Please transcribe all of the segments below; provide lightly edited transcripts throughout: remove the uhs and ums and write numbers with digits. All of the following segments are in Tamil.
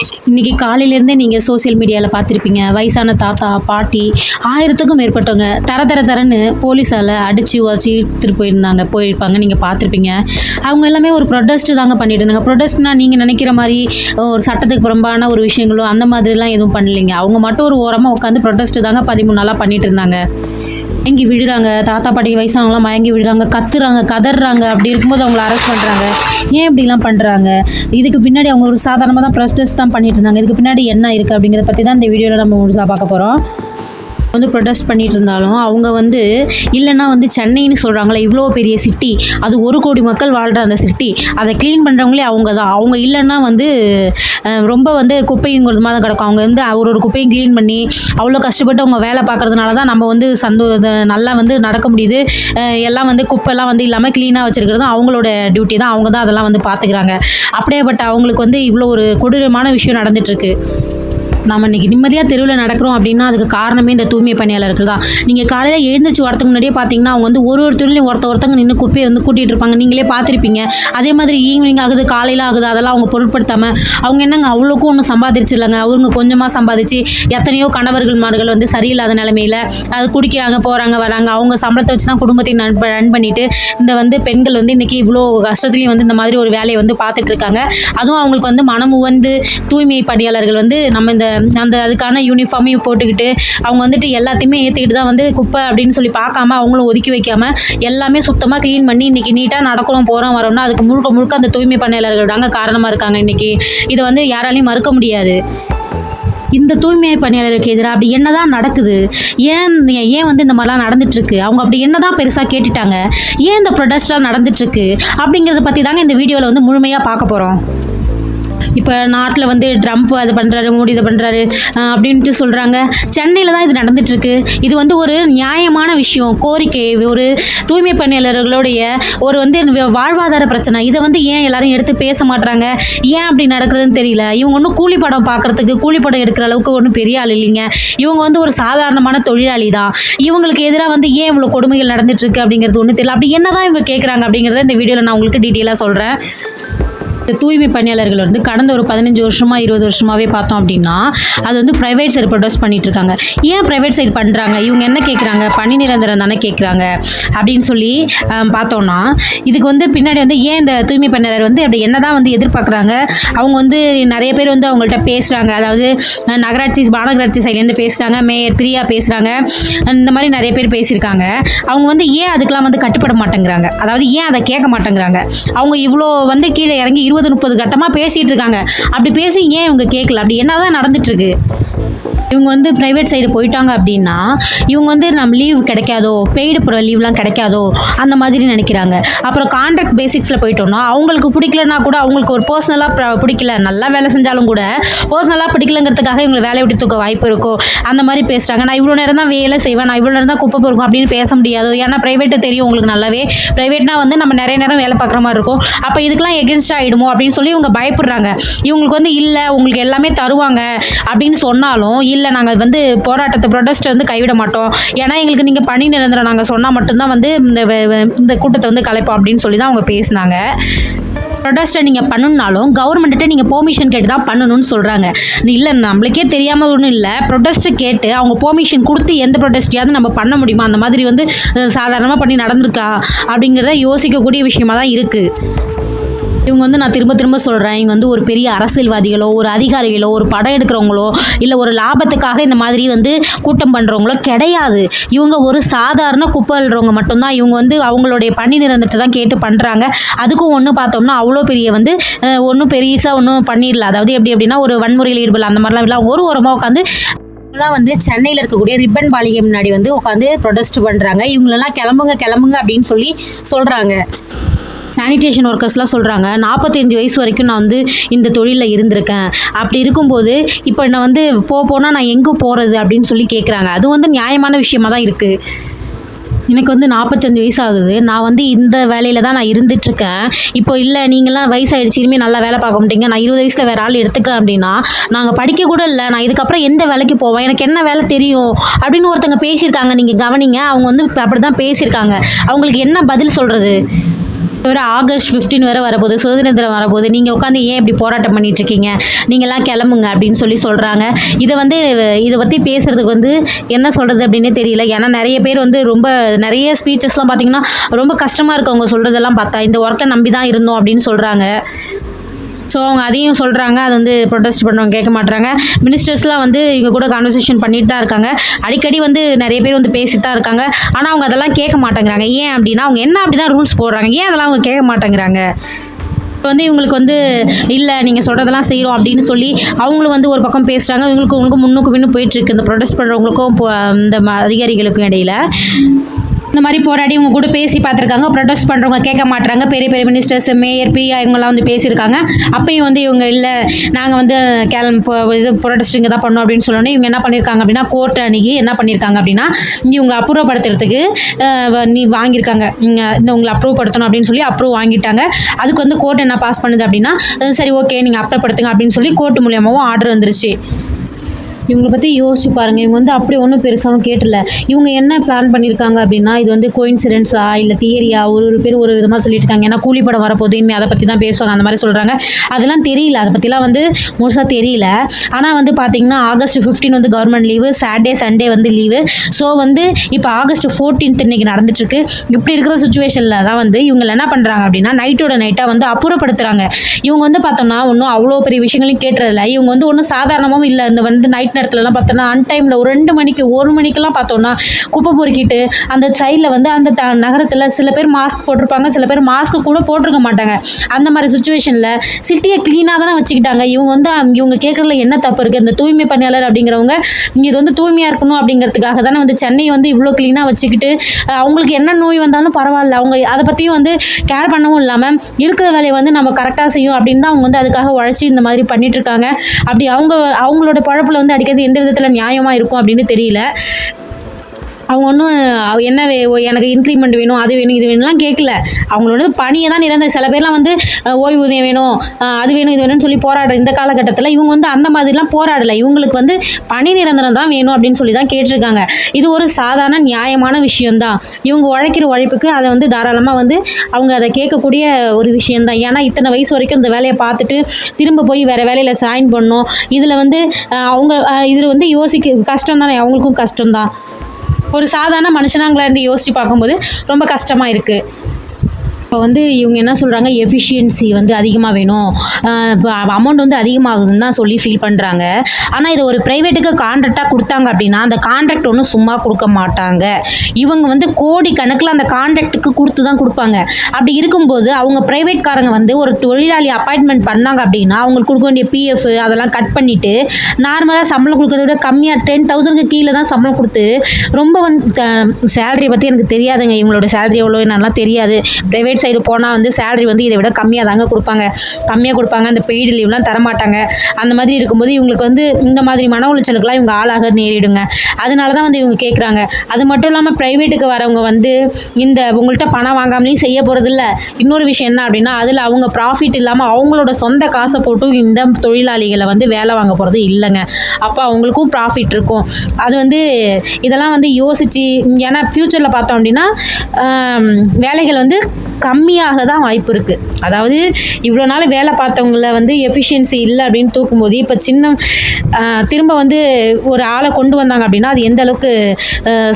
இன்னைக்கு காலையிலேருந்தே நீங்கள் சோசியல் மீடியாவில் பார்த்துருப்பீங்க. வயசான தாத்தா பாட்டி 1000த்துக்கும் மேற்பட்டவங்க தரன்னு போலீஸால் அடித்து உதச்சி இழுத்துட்டு போயிருப்பாங்க. நீங்கள் பார்த்துருப்பீங்க. அவங்க எல்லாமே ஒரு ப்ரொடெஸ்ட் தாங்க பண்ணிட்டு இருந்தாங்க. ப்ரொடெஸ்ட்னா நீங்கள் நினைக்கிற மாதிரி ஒரு சட்டத்துக்கு புறம்பான ஒரு விஷயங்களோ அந்த மாதிரிலாம் எதுவும் பண்ணலைங்க. அவங்க மட்டும் ஒரு ஓரமாக உட்காந்து ப்ரொடெஸ்ட் தாங்க 13 நாளாக பண்ணிட்டு இருந்தாங்க. மயங்கி விழுறாங்க, தாத்தா பாட்டிக்கு வயசானவங்களாம் மயங்கி விழுறாங்க, கத்துறாங்க, கதறாங்க. அப்படி இருக்கும்போது அவங்கள அரெஸ்ட் பண்ணுறாங்க. ஏன் இப்படிலாம் பண்ணுறாங்க? இதுக்கு பின்னாடி அவங்க ஒரு சாதாரணமாக தான் ப்ரொடெஸ்ட் தான் பண்ணிட்டு இருந்தாங்க. இதுக்கு பின்னாடி என்ன இருக்குது அப்படிங்கிறத பற்றி தான் இந்த வீடியோவில் நம்ம முழுசாக பார்க்க போகிறோம். ப்ரொடெஸ்ட் பண்ணிட்டு இருந்தாலும் அவங்க இல்லைன்னா சென்னைன்னு சொல்கிறாங்களே, இவ்வளோ பெரிய சிட்டி, அது 1 கோடி மக்கள் வாழ்கிற அந்த சிட்டி, அதை க்ளீன் பண்ணுறவங்களே அவங்க தான். அவங்க இல்லைன்னா ரொம்ப குப்பையும் கொடுமா தான் கிடக்கும். அவங்க ஒரு குப்பையும் க்ளீன் பண்ணி அவ்வளோ கஷ்டப்பட்டு அவங்க வேலை பார்க்குறதுனால தான் நம்ம நல்லா நடக்க முடியுது. எல்லாம் குப்பைலாம் இல்லாமல் க்ளீனாக வச்சுருக்கிறதும் அவங்களோட டியூட்டி தான். அவங்க தான் அதெல்லாம் பார்த்துக்கிறாங்க. அப்படியேப்பட்ட அவங்களுக்கு இவ்வளோ ஒரு கொடூரமான விஷயம் நடந்துகிட்ருக்கு. நம்ம இன்றைக்கி நிம்மதியாக தெருவில் நடக்கிறோம் அப்படின்னா அதுக்கு காரணமே இந்த தூய்மை பணியாளர்கள் தான். நீங்கள் காலையில் எழுந்திரிச்சு வரத்துக்கு முன்னாடியே பார்த்தீங்கன்னா அவங்க ஒரு தெருலையும் ஒருத்தவங்க நின்று குப்பையை கூட்டிகிட்டு இருப்பாங்க. நீங்களே பார்த்துருப்பீங்க. அதே மாதிரி ஈவினிங் ஆகுது, காலையில் ஆகுது, அதெல்லாம் அவங்க பொருட்படுத்தாமல் அவங்க என்னங்க அவ்வளோக்கும் ஒன்றும் சம்பாதிச்சிடலைங்க. அவங்க கொஞ்சமாக சம்பாதிச்சு எத்தனையோ கணவர்கள் சரியில்லாத நிலைமையில் அது குடிக்கிறாங்க, போகிறாங்க, வராங்க. அவங்க சம்பளத்தை வச்சு தான் குடும்பத்தை ரன் பண்ணிவிட்டு இந்த பெண்கள் இன்றைக்கி இவ்வளோ கஷ்டத்துலேயும் இந்த மாதிரி ஒரு வேலையை பார்த்துட்டு இருக்காங்க. அதுவும் அவங்களுக்கு மனமு தூய்மை பணியாளர்கள் நம்ம அதுக்கான யூனிஃபார்மையும் போட்டுக்கிட்டு அவங்க எல்லாத்தையுமே ஏற்றிக்கிட்டு தான் குப்பை அப்படின்னு சொல்லி பார்க்காம அவங்களும் ஒதுக்கி வைக்காமல் எல்லாமே சுத்தமாக க்ளீன் பண்ணி இன்றைக்கி நீட்டாக நடக்கிறோம், போகிறோம், வரோம்னா அதுக்கு முழுக்க அந்த தூய்மை பணியாளர்கள் தாங்க காரணமாக இருக்காங்க. இன்றைக்கி இதை யாராலையும் மறுக்க முடியாது. இந்த தூய்மை பணியாளருக்கு எதிராக அப்படி என்னதான் நடக்குது? ஏன் இந்த மாதிரிலாம் நடந்துட்டுருக்கு? அவங்க அப்படி என்னதான் பெருசாக கேட்டுட்டாங்க? ஏன் இந்த ப்ரொடெஸ்டாக நடந்துட்டுருக்கு அப்படிங்கிறத பற்றி தாங்க இந்த வீடியோவில் முழுமையாக பார்க்க போகிறோம். இப்போ நாட்டில் ட்ரம்ப் அது பண்ணுறாரு, மோடி இதை பண்ணுறாரு அப்படின்ட்டு சொல்கிறாங்க. சென்னையில் தான் இது நடந்துகிட்ருக்கு. இது ஒரு நியாயமான விஷயம், கோரிக்கை, ஒரு தூய்மை பணியாளர்களுடைய ஒரு வாழ்வாதார பிரச்சனை. இதை ஏன் எல்லாரும் எடுத்து பேச மாட்றாங்க? ஏன் அப்படி நடக்குதுன்னு தெரியல. இவங்க ஒன்றும் கூலி படம் பார்க்குறதுக்கு, கூலி படம் எடுக்கிற அளவுக்கு ஒன்றும் பெரிய ஆள் இல்லைங்க. இவங்க ஒரு சாதாரணமான தொழிலாளி தான். இவங்களுக்கு எதிராக ஏன் இவ்வளோ கொடுமைகள் நடந்துட்டுருக்கு அப்படிங்கிறது ஒன்றும் தெரியல. அப்படி என்ன தான் இவங்க கேட்குறாங்க அப்படிங்கிறத இந்த வீடியோவில் நான் உங்களுக்கு டீட்டெயிலாக சொல்கிறேன். இந்த தூய்மை பணியாளர்கள் கடந்த ஒரு 15 வருஷமாக 20 வருஷமாகவே பார்த்தோம் அப்படின்னா அது ப்ரைவேட் சைடு ப்ரொடெஸ்ட் பண்ணிட்டு இருக்காங்க. ஏன் ப்ரைவேட் சைடு பண்ணுறாங்க? இவங்க என்ன கேட்குறாங்க? பணி நிரந்தரம் தானே கேட்குறாங்க அப்படின்னு சொல்லி பார்த்தோம்னா இதுக்கு பின்னாடி ஏன் இந்த தூய்மை பணியாளர் அப்படி என்ன தான் எதிர்பார்க்குறாங்க? அவங்க நிறைய பேர் அவங்கள்ட்ட பேசுகிறாங்க. அதாவது மாநகராட்சி சைட்லேருந்து பேசுகிறாங்க, மேயர் பிரியா பேசுகிறாங்க, இந்த மாதிரி நிறைய பேர் பேசியிருக்காங்க. அவங்க ஏன் அதுக்கெலாம் கட்டுப்பட மாட்டேங்கிறாங்க? அதாவது ஏன் அதை கேட்க மாட்டேங்கிறாங்க? அவங்க இவ்வளோ கீழே இறங்கி 20-30 கட்டமாக பேசிகிட்டு இருக்காங்க. அப்படி பேசி ஏன் இவங்க கேட்கல? அப்படி என்ன தான் நடந்துட்டுருக்கு? இவங்க ப்ரைவேட் சைடு போயிட்டாங்க அப்படின்னா இவங்க நம்ம லீவ் கிடைக்காதோ, பெய்டு லீவ்லாம் கிடைக்காதோ அந்த மாதிரி நினைக்கிறாங்க. அப்புறம் கான்ட்ராக்ட் பேசிக்ஸில் போயிட்டோம்னா அவங்களுக்கு பிடிக்கலன்னா கூட, அவங்களுக்கு ஒரு பர்சனலாக பிடிக்கல, நல்லா வேலை செஞ்சாலும் கூட பர்சனலாக பிடிக்கலங்கிறதுக்காக இவங்களை வேலை விட்டு தூக்க வாய்ப்பு இருக்கும். அந்த மாதிரி பேசுகிறாங்க. நான் இவ்வளோ நேரம் தான் வேலை செய்வேன், நான் இவ்வளோ நேரம் தான் குப்பை பொறுக்கும் அப்படின்னு பேச முடியாது. ஏன்னா ப்ரைவேட்டை தெரியும் உங்களுக்கு நல்லாவே. ப்ரைவேட்னா நம்ம நிறைய நேரம் வேலை பார்க்குற மாதிரி இருக்கும். அப்போ இதுக்கெல்லாம் எகென்ஸ்டாக ஆகிடுமோ அப்படின்னு சொல்லி இவங்க பயப்படுறாங்க. இவங்களுக்கு இல்லை உங்களுக்கு எல்லாமே தருவாங்க அப்படின்னு சொன்னாலும் இல்லை, நாங்கள் போராட்டத்தை ப்ரொடெஸ்ட்டை கைவிட மாட்டோம், ஏன்னா எங்களுக்கு நீங்கள் பணி நிரந்தரம் நாங்கள் சொன்னால் மட்டும்தான் இந்த கூட்டத்தை கலைப்போம் அப்படின்னு சொல்லி தான் அவங்க பேசினாங்க. ப்ரொடெஸ்ட்டை நீங்கள் பண்ணணுன்னாலும் கவர்மெண்ட்டை நீங்கள் பெர்மிஷன் கேட்டு தான் பண்ணணும்னு சொல்கிறாங்க. இல்லை, நம்மளுக்கே தெரியாமல் ஒன்றும் இல்லை, ப்ரொடெஸ்ட்டு கேட்டு அவங்க பெர்மிஷன் கொடுத்து எந்த ப்ரொடெஸ்ட்டையாவது நம்ம பண்ண முடியுமா? அந்த மாதிரி சாதாரணமாக பண்ணி நடந்திருக்கா அப்படிங்கிறத யோசிக்கக்கூடிய விஷயமாக தான் இருக்குது. இவங்க நான் திரும்ப சொல்கிறேன், இவங்க ஒரு பெரிய அரசியல்வாதிகளோ, ஒரு அதிகாரிகளோ, ஒரு படம் எடுக்கிறவங்களோ, இல்லை ஒரு லாபத்துக்காக இந்த மாதிரி கூட்டம் பண்ணுறவங்களோ கிடையாது. இவங்க ஒரு சாதாரண குப்பை அள்ளுறவங்க மட்டும்தான். இவங்க அவங்களுடைய பணி நிரந்தரத்தை தான் கேட்டு பண்ணுறாங்க. அதுக்கும் ஒன்று பார்த்தோம்னா அவ்வளோ பெரிய ஒன்றும் பெருசாக ஒன்றும் பண்ணிடல. அதாவது எப்படின்னா ஒரு வன்முறையில் ஈடுபடல அந்த மாதிரிலாம் இல்லை. ஒரு ஓரமாக உட்காந்து சென்னையில் இருக்கக்கூடிய ரிப்பன் பாலிகை முன்னாடி உட்காந்து ப்ரொடெஸ்ட் பண்ணுறாங்க. இவங்களெல்லாம் கிளம்புங்க அப்படின்னு சொல்லி சொல்கிறாங்க. சானிடேஷன் ஒர்க்கர்ஸ்லாம் சொல்கிறாங்க, 45 வயசு வரைக்கும் நான் இந்த தொழிலில் இருந்திருக்கேன். அப்படி இருக்கும்போது இப்போ நான் போனால் நான் எங்கே போகிறது அப்படின்னு சொல்லி கேட்குறாங்க. அது நியாயமான விஷயமாக தான் இருக்குது. எனக்கு 45 வயசு ஆகுது. நான் இந்த வேலையில் தான் நான் இருந்துகிட்ருக்கேன். இப்போ இல்லை, நீங்களாம் வயசாகிடுச்சு, இனிமேல் நல்லா வேலை பார்க்க மாட்டீங்க, நான் 20 வயசில் வேறு ஆள் எடுத்துக்கிறேன் அப்படின்னா நாங்கள் படிக்க கூட இல்லை, நான் இதுக்கப்புறம் எந்த வேலைக்கு போவேன், எனக்கு என்ன வேலை தெரியும் அப்படின்னு ஒருத்தங்க பேசியிருக்காங்க. நீங்கள் கவனிங்க, அவங்க அப்படி தான் பேசியிருக்காங்க. அவங்களுக்கு என்ன பதில் சொல்கிறது? ஒரு ஆகஸ்ட் 15 வரை வரப்போகுது, சுதந்திர தினம் வரப்போகுது, நீங்கள் உட்காந்து ஏன் இப்படி போராட்டம் பண்ணிட்டு இருக்கீங்க, நீங்கள்லாம் கிளம்புங்க அப்படின்னு சொல்கிறாங்க. இதை பற்றி பேசுகிறதுக்கு வந்து என்ன சொல்கிறது அப்படின்னே தெரியல. ஏன்னா நிறைய பேர் வந்து ரொம்ப நிறைய ஸ்பீச்சஸ்லாம் பார்த்தீங்கன்னா ரொம்ப கஷ்டமாக இருக்குது அவங்க சொல்கிறதெல்லாம் பார்த்தா. இந்த ஒர்க்கை நம்பி தான் இருந்தோம் அப்படின்னு சொல்கிறாங்க. ஸோ அவங்க அதையும் சொல்கிறாங்க. அது வந்து ப்ரொடெஸ்ட் பண்ணுறவங்க கேட்க மாட்டாங்க. மினிஸ்டர்ஸ்லாம் வந்து இவங்க கூட கான்வர்சேஷன் பண்ணிட்டு தான் இருக்காங்க. அடிக்கடி வந்து நிறைய பேர் வந்து பேசிட்டு தான் இருக்காங்க. ஆனால் அவங்க அதெல்லாம் கேட்க மாட்டேங்கிறாங்க. ஏன் அப்படின்னா அவங்க என்ன அப்படி தான் ரூல்ஸ் போடுறாங்க, ஏன் அதெல்லாம் அவங்க கேட்க மாட்டேங்கிறாங்க. இப்போ வந்து இவங்களுக்கு வந்து இல்லை நீங்கள் சொல்கிறதெல்லாம் செய்கிறோம் அப்படின்னு சொல்லி அவங்களும் வந்து ஒரு பக்கம் பேசுகிறாங்க. இவங்களுக்கும் முன்னுக்கு பின்னும் போயிட்டுருக்கு இந்த ப்ரொடெஸ்ட் பண்ணுறவங்களுக்கும் இந்த அதிகாரிகளுக்கும் இடையில். இந்த மாதிரி போராடி இவங்க கூட பேசி பார்த்துருக்காங்க. ப்ரொடெஸ்ட் பண்ணுறவங்க கேட்க மாட்டுறாங்க. பெரிய பெரிய மினிஸ்டர்ஸ், மேயர், பிஆ இவங்கெல்லாம் வந்து பேசியிருக்காங்க. அப்பயும் வந்து இவங்க இல்லை நாங்கள் வந்து இது ப்ரொடெஸ்டிங்க தான் பண்ணோம் அப்படின்னு சொல்லணும். இவங்க என்ன பண்ணியிருக்காங்க அப்படின்னா கோர்ட் அணுகி என்ன பண்ணியிருக்காங்க அப்படின்னா இவங்க அப்ரூவப்படுத்துறதுக்கு வாங்கியிருக்காங்க. இந்த உங்களை அப்ரூவ் படுத்தணும் அப்படின்னு சொல்லி அப்ரூவ் வாங்கிட்டாங்க. அதுக்கு வந்து கோர்ட் என்ன பாஸ் பண்ணுது அப்படின்னா சரி ஓகே நீங்கள் அப்ரூவப்படுத்துங்க அப்படின்னு சொல்லி கோர்ட் மூலியமாகவும் ஆர்டர் வந்துருச்சு. இவங்களை பற்றி யோசிச்சு பாருங்கள். இவங்க வந்து அப்படி ஒன்றும் பெருசாகவும் கேட்டல. இவங்க என்ன பிளான் பண்ணியிருக்காங்க அப்படின்னா இது வந்து கோயின்சிடென்ஸா இல்லை தியரியா, ஒரு பேர் ஒரு விதமாக சொல்லிட்டு இருக்காங்க. ஏன்னா கூலி படம் வரப்போகுது, இனிமேல் அதை பற்றி தான் பேசுவாங்க அந்த மாதிரி சொல்கிறாங்க. அதெல்லாம் தெரியல, அதை பற்றிலாம் வந்து முழுசாக தெரியல. ஆனால் வந்து பார்த்திங்கன்னா ஆகஸ்ட் 15 வந்து கவர்மெண்ட் லீவு, சாட்டர்டே சண்டே வந்து லீவு. ஸோ வந்து இப்போ ஆகஸ்ட் 14 இன்றைக்கி நடந்துட்டுருக்கு. இப்படி இருக்கிற சுச்சுவேஷனில் தான் வந்து இவங்க என்ன பண்ணுறாங்க அப்படின்னா நைட்டோட நைட்டாக வந்து அப்புறப்படுத்துகிறாங்க. இவங்க வந்து பார்த்தோம்னா ஒன்றும் அவ்வளோ பெரிய விஷயங்களையும் கேட்டுறதில்ல. இவங்க வந்து ஒன்றும் சாதாரணமாகவும் இல்லை. இந்த வந்து நைட் நேரத்துலலாம் பார்த்தோன்னா அன்டைமில் ஒரு 2 மணிக்கு 1 மணிக்கெல்லாம் பார்த்தோன்னா குப்பை பொறுக்கிட்டு அந்த சைடில் வந்து அந்த நகரத்தில் சில பேர் மாஸ்க் போட்டிருப்பாங்க, சில பேர் மாஸ்க் கூட போட்டிருக்க மாட்டாங்க. அந்த மாதிரி சுச்சுவேஷனில் சிட்டியை க்ளீனாக தானே வச்சுக்கிட்டாங்க. இவங்க கேட்குறதுல என்ன தப்பு இருக்குது? இந்த தூய்மை பணியாளர் அப்படிங்கிறவங்க இது வந்து தூய்மையாக இருக்கணும் அப்படிங்கிறதுக்காக தானே வந்து சென்னை வந்து இவ்வளோ க்ளீனாக வச்சுக்கிட்டு அவங்களுக்கு என்ன நோய் வந்தாலும் பரவாயில்ல, அவங்க அதை பற்றியும் வந்து கேர் பண்ணவும் இல்லாமல் இருக்கிற வேலையை வந்து நம்ம கரெக்டாக செய்யும் அப்படின்னு தான் அவங்க வந்து அதுக்காக உழைச்சி இந்த மாதிரி பண்ணிகிட்ருக்காங்க. அப்படி அவங்களோட பழப்பில் வந்து அடிக்கிறது எந்த விதத்தில் நியாயமாக இருக்கும் அப்படின்னு தெரியல. அவங்க ஒன்றும் என்ன எனக்கு இன்க்ரிமெண்ட் வேணும், அது வேணும், இது வேணும்லாம் கேட்கல. அவங்களோட பணியை தான் நிரந்தர. சில பேர்லாம் வந்து ஓய்வூதியம் வேணும், அது வேணும், இது வேணும்னு சொல்லி போராடுற இந்த காலகட்டத்தில் இவங்க வந்து அந்த மாதிரிலாம் போராடலை. இவங்களுக்கு வந்து பணி நிரந்தரம் தான் வேணும் அப்படின்னு சொல்லி தான் கேட்டிருக்காங்க. இது ஒரு சாதாரண நியாயமான விஷயந்தான். இவங்க உழைக்கிற உழைப்புக்கு அதை வந்து தாராளமாக வந்து அவங்க அதை கேட்கக்கூடிய ஒரு விஷயந்தான். ஏன்னா இத்தனை வயசு வரைக்கும் இந்த வேலையை பார்த்துட்டு திரும்ப போய் வேறு வேலையில் ஜாயின் பண்ணணும். இதில் வந்து இதில் வந்து யோசிக்க கஷ்டம் தானே, அவங்களுக்கும் கஷ்டம்தான். ஒரு சாதாரண மனுஷனாங்களா இருந்து யோசித்து பார்க்கும்போது ரொம்ப கஷ்டமாக இருக்குது. இப்போ வந்து இவங்க என்ன சொல்கிறாங்க, எஃபிஷியன்சி வந்து அதிகமாக வேணும், அமௌண்ட் வந்து அதிகமாகுதுன்னு தான் சொல்லி ஃபீல் பண்ணுறாங்க. ஆனால் இது ஒரு ப்ரைவேட்டுக்கு கான்ட்ராக்டாக கொடுத்தாங்க அப்படின்னா அந்த கான்ட்ராக்ட் ஒன்றும் சும்மா கொடுக்க மாட்டாங்க. இவங்க வந்து கோடி கணக்கில் அந்த கான்ட்ராக்டுக்கு கொடுத்து தான் கொடுப்பாங்க. அப்படி இருக்கும்போது அவங்க ப்ரைவேட்காரங்க வந்து ஒரு தொழிலாளி அப்பாயின்மெண்ட் பண்ணாங்க அப்படின்னா அவங்களுக்கு கொடுக்க வேண்டிய பிஎஃப் அதெல்லாம் கட் பண்ணிவிட்டு நார்மலாக சம்பளம் கொடுக்குறத விட கம்மியாக 10,000க்கு கீழே தான் சம்பளம் கொடுத்து ரொம்ப வந்து சேலரியை பற்றி எனக்கு தெரியாதுங்க. இவங்களோட சேலரி எவ்வளோ என்னெல்லாம் தெரியாது. ப்ரைவேட் சைடு போனால் வந்து சேலரி வந்து இதை விட கம்மியாக தாங்க கொடுப்பாங்க. அந்த பெய்டு லீவ்லாம் தரமாட்டாங்க. அந்த மாதிரி இருக்கும்போது இவங்களுக்கு வந்து இந்த மாதிரி மன உளைச்சலுக்குலாம் இவங்க ஆளாக நேரிடுங்க. அதனால தான் வந்து இவங்க கேட்குறாங்க. அது மட்டும் இல்லாமல் ப்ரைவேட்டுக்கு வரவங்க வந்து இந்த உங்கள்கிட்ட பணம் வாங்காமலேயும் செய்ய போகிறதில்ல. இன்னொரு விஷயம் என்ன அப்படின்னா அதில் அவங்க ப்ராஃபிட் இல்லாமல் அவங்களோட சொந்த காசை போட்டும் இந்த தொழிலாளிகளை வந்து வேலை வாங்க போகிறது இல்லைங்க. அப்போ அவங்களுக்கும் ப்ராஃபிட் இருக்கும். அது வந்து இதெல்லாம் வந்து யோசித்து, ஏன்னா ஃப்யூச்சரில் பார்த்தோம் அப்படின்னா வேலைகள் வந்து கம்மியாக தான் வாய்ப்பு இருக்குது. அதாவது இவ்வளோ நாள் வேலை பார்த்தவங்கள வந்து எஃபிஷியன்சி இல்லை அப்படின்னு தூக்கும்போது இப்போ திரும்ப வந்து ஒரு ஆளை கொண்டு வந்தாங்க அப்படின்னா அது எந்த அளவுக்கு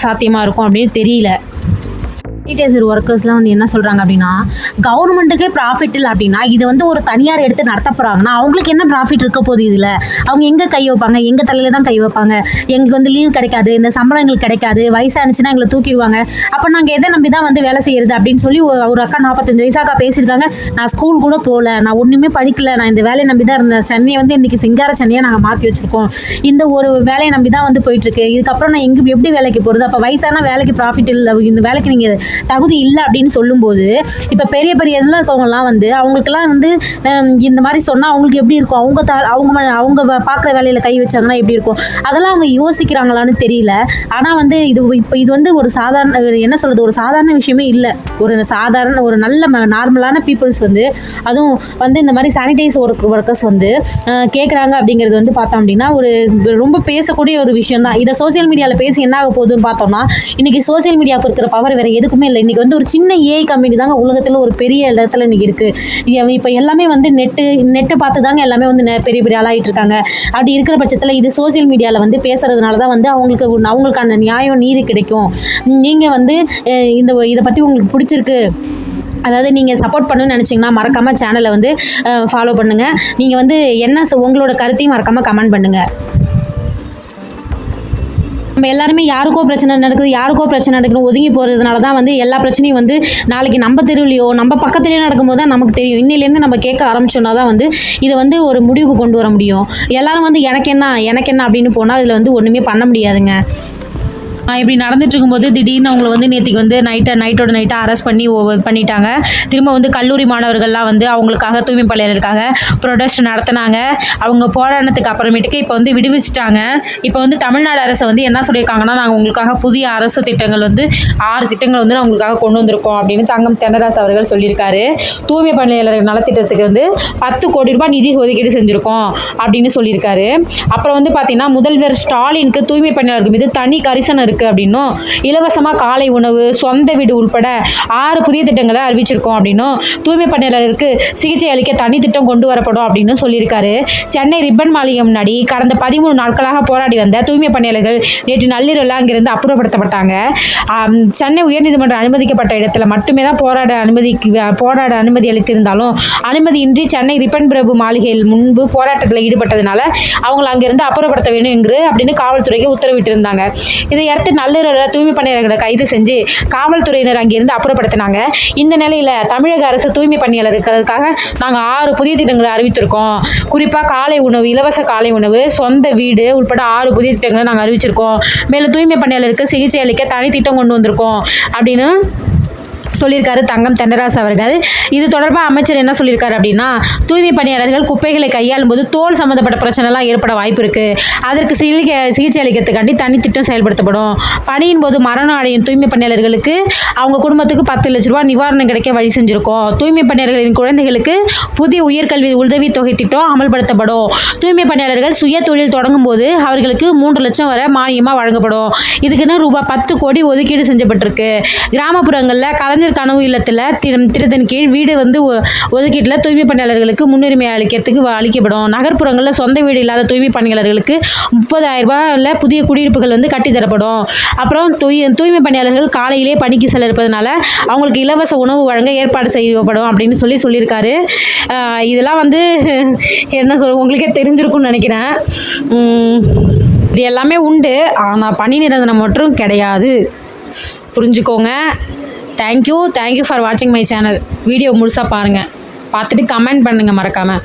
சாத்தியமாக இருக்கும் அப்படின்னு தெரியல. சானிடைசர் ஒர்க்கர்ஸ்லாம் வந்து என்ன சொல்கிறாங்க அப்படின்னா கவர்மெண்ட்டுக்கே ப்ராஃபிட் இல்லை அப்படின்னா இது வந்து ஒரு தனியார் எடுத்து நடத்த போகிறாங்கன்னா அவங்களுக்கு என்ன ப்ராஃபிட் இருக்க போகுது? இதில் அவங்க எங்கே கை வைப்பாங்க? எங்கள் தலையில் தான் கை வைப்பாங்க. எங்களுக்கு வந்து லீவ் கிடைக்காது, இந்த சம்பளம் எங்களுக்கு கிடைக்காது, வயசானுச்சுன்னா எங்களை தூக்கிடுவாங்க. அப்போ நாங்கள் எதை நம்பி தான் வந்து வேலை செய்கிறது அப்படின்னு சொல்லி ஒரு அக்கா 45 வயசாக்கா பேசியிருக்காங்க. நான் ஸ்கூல் கூட போகல, நான் ஒன்றுமே படிக்கல, நான் இந்த வேலையை நம்பி தான் இருந்தேன். சென்னையை வந்து இன்றைக்கி சிங்கார சென்னையை நாங்கள் மாற்றி வச்சுருக்கோம். இந்த ஒரு வேலையை நம்பி தான் வந்து போயிட்டுருக்கு. இதுக்கப்புறம் நான் எப்படி வேலைக்கு போகிறது? அப்போ வயசான வேலைக்கு ப்ராஃபிட் இல்லை, இந்த வேலைக்கு நீங்கள் தகுதி இல்லை அப்படின்னு சொல்லும்போது இப்போ பெரிய பெரிய இதில் இருக்கவங்கலாம் வந்து அவங்களுக்கெல்லாம் வந்து இந்த மாதிரி சொன்னால் அவங்களுக்கு எப்படி இருக்கும்? அவங்க பார்க்குற வேலையில் கை வச்சாங்கன்னா எப்படி இருக்கும்? அதெல்லாம் அவங்க யோசிக்கிறாங்களான்னு தெரியல. ஆனால் வந்து இது வந்து ஒரு சாதாரண என்ன சொல்கிறது, ஒரு சாதாரண விஷயமே இல்லை. ஒரு நல்ல நார்மலான பீப்புள்ஸ் வந்து அதுவும் வந்து இந்த மாதிரி சானிடைஸ் ஒர்க்கர்ஸ் வந்து கேட்குறாங்க அப்படிங்கிறது வந்து பார்த்தோம் அப்படின்னா ஒரு ரொம்ப பேசக்கூடிய ஒரு விஷயம் தான். இதை சோசியல் மீடியாவில் பேசி என்ன ஆக போகுதுன்னு பார்த்தோம்னா இன்றைக்கி சோசியல் மீடியாவுக்கு இருக்கிற பவர் வேறு எதுக்குமே இல்லை. இன்றைக்கி வந்து ஒரு சின்ன ஏஐ கம்பெனி தாங்க உலகத்தில் ஒரு பெரிய இடத்துல இன்றைக்கி இருக்குது. இப்போ எல்லாமே வந்து நெட்டை பார்த்து தாங்க எல்லாமே வந்து பெரிய பெரிய ஆளாகிட்டு இருக்காங்க. அப்படி இருக்கிற பட்சத்தில் இது சோசியல் மீடியாவில் வந்து பேசுகிறதுனால தான் வந்து அவங்களுக்கான நியாயம் நீதி கிடைக்கும். நீங்கள் வந்து இதை பற்றி உங்களுக்கு பிடிச்சிருக்கு, அதாவது நீங்கள் சப்போர்ட் பண்ணணும்னு நினச்சிங்கன்னா மறக்காமல் சேனலை வந்து ஃபாலோ பண்ணுங்கள். நீங்கள் வந்து உங்களோட கருத்தையும் மறக்காமல் கமெண்ட் பண்ணுங்கள். நம்ம எல்லாருமே யாருக்கோ பிரச்சனை நடக்குதுன்னு ஒதுங்கி போகிறதுனால தான் வந்து எல்லா பிரச்சனையும் வந்து நாளைக்கு நம்ம தெருவிலையோ நம்ம பக்கத்துலேயோ நடக்கும்போது தான் நமக்கு தெரியும். இன்னிலேருந்து நம்ம கேட்க ஆரம்பிச்சோன்னா தான் வந்து இதை வந்து ஒரு முடிவுக்கு கொண்டு வர முடியும். எல்லாரும் வந்து எனக்கு என்ன அப்படின்னு போனால் இதில் வந்து ஒன்றுமே பண்ண முடியாதுங்க. இப்படி நடந்துட்டு இருக்கும்போது திடீர்னு அவங்களை வந்து நேற்றுக்கு வந்து நைட்டோட நைட்டாக அரெஸ்ட் பண்ணிட்டாங்க. திரும்ப வந்து கல்லூரி மாணவர்கள்லாம் வந்து அவங்களுக்காக தூய்மை பணியாளருக்காக ப்ரொடெஸ்ட் நடத்தினாங்க. அவங்க போராடினதுக்கு அப்புறமேட்டுக்கு இப்போ வந்து விடுவிச்சிட்டாங்க. இப்போ வந்து தமிழ்நாடு அரசு வந்து என்ன சொல்லியிருக்காங்கன்னா, நாங்கள் உங்களுக்காக புதிய அரசு திட்டங்கள் வந்து 6 திட்டங்கள் வந்து நான் உங்களுக்காக கொண்டு வந்திருக்கோம் அப்படின்னு தங்கம் தென்னரசு அவர்கள் சொல்லியிருக்காரு. தூய்மை பணியாளர் நலத்திட்டத்துக்கு வந்து 10 கோடி ரூபாய் நிதி ஒதுக்கீடு செஞ்சுருக்கோம் அப்படின்னு சொல்லியிருக்காரு. அப்புறம் வந்து பார்த்தீங்கன்னா, முதல்வர் ஸ்டாலினுக்கு தூய்மை பணியாளர்கள் மீது தனி கரிசனம் இருக்குது அப்படின்னும், இலவசமாக காலை உணவு, சொந்த வீடு உள்பட 6 புதிய திட்டங்களை அறிவிச்சிருக்கோம் அப்படின்னும், தூய்மை பணியாளருக்கு சிகிச்சை அளிக்க தனி திட்டம் கொண்டு வரப்படும் அப்படின்னு சொல்லியிருக்காரு. சென்னை ரிப்பன் மாளிகை முன்னாடி கடந்த 13 நாட்களாக போராடி வந்த தூய்மை பணியாளர்கள் நேற்று நள்ளிரவில் அங்கிருந்து அப்புறப்படுத்தப்பட்டாங்க. சென்னை உயர்நீதிமன்றம் அனுமதிக்கப்பட்ட இடத்துல மட்டுமே தான் போராட அனுமதி அளித்திருந்தாலும் அனுமதியின்றி சென்னை ரிப்பன் பிரபு மாளிகையில் முன்பு போராட்டத்தில் ஈடுபட்டதுனால அவங்களை அங்கிருந்து அப்புறப்படுத்த வேண்டும் அப்படின்னு காவல்துறைக்கு உத்தரவிட்டிருந்தாங்க. இதையடுத்து நள்ளிரவில் தூய்மை பணியாளர்களை கைது செஞ்சு காவல்துறையினர் அங்கிருந்து அப்புறப்படுத்தினாங்க. இந்த நிலையில் தமிழக அரசு தூய்மை பணியாளர்களுக்காக நாங்கள் 6 புதிய திட்டங்களை அறிவித்திருக்கோம். குறிப்பாக காலை உணவு, இலவச காலை உணவு, சொந்த வீடு உள்பட 6 புதிய திட்டங்களை நாங்கள் அறிவிச்சிருக்கோம். மேலும் தூய்மை பணியாளருக்கு சிகிச்சை அளிக்க தனி திட்டம் கொண்டு வந்திருக்கோம் அப்படின்னு சொல்லியிருக்காரு தங்கம் தென்னரசு அவர்கள். இது தொடர்பாக அமைச்சர் என்ன சொல்லியிருக்காரு அப்படின்னா, தூய்மை பணியாளர்கள் குப்பைகளை கையாளும் போது தோல் சம்மந்தப்பட்ட பிரச்சனைலாம் ஏற்பட வாய்ப்பு இருக்குது. அதற்கு சிகிச்சை அளிக்கிறதுக்காண்டி தனி திட்டம் செயல்படுத்தப்படும். பணியின் போது மரணம் அடையும் தூய்மை பணியாளர்களுக்கு அவங்க குடும்பத்துக்கு 10 லட்ச ரூபா நிவாரணம் கிடைக்க வழி செஞ்சுருக்கோம். தூய்மை பணியாளர்களின் குழந்தைகளுக்கு புதிய உயர்கல்வி உதவித்தொகை திட்டம் அமல்படுத்தப்படும். தூய்மை பணியாளர்கள் சுய தொழில் தொடங்கும் போது அவர்களுக்கு 3 லட்சம் வரை மானியமாக வழங்கப்படும். இதுக்குன்னு ரூபாய் 10 கோடி ஒதுக்கீடு செஞ்சப்பட்டிருக்கு. கிராமப்புறங்களில் கலைஞர் கனவு இல்லத்தில் திட்டத்தின் கீழ் வீடு வந்து ஒதுக்கீட்டில் தூய்மை பணியாளர்களுக்கு முன்னுரிமை அளிக்கப்படும். நகர்ப்புறங்களில் சொந்த வீடு இல்லாத தூய்மை பணியாளர்களுக்கு 30,000 ரூபாயில் புதிய குடியிருப்புகள் வந்து கட்டித்தரப்படும். அப்புறம் தூய்மை பணியாளர்கள் காலையிலே பணிக்கு செல்ல இருப்பதனால அவங்களுக்கு இலவச உணவு வழங்க ஏற்பாடு செய்யப்படும் அப்படின்னு சொல்லியிருக்காரு. இதெல்லாம் வந்து என்ன உங்களுக்கே தெரிஞ்சிருக்கும்னு நினைக்கிறேன். இது எல்லாமே உண்டு, ஆனால் பணி நிரந்தரம் மட்டும் கிடையாது, புரிஞ்சுக்கோங்க. தேங்க்யூ ஃபார் வாட்சிங் மை சேனல். வீடியோ முழுசாக பாருங்கள், பார்த்துட்டு கமெண்ட் பண்ணுங்கள் மறக்காமல்.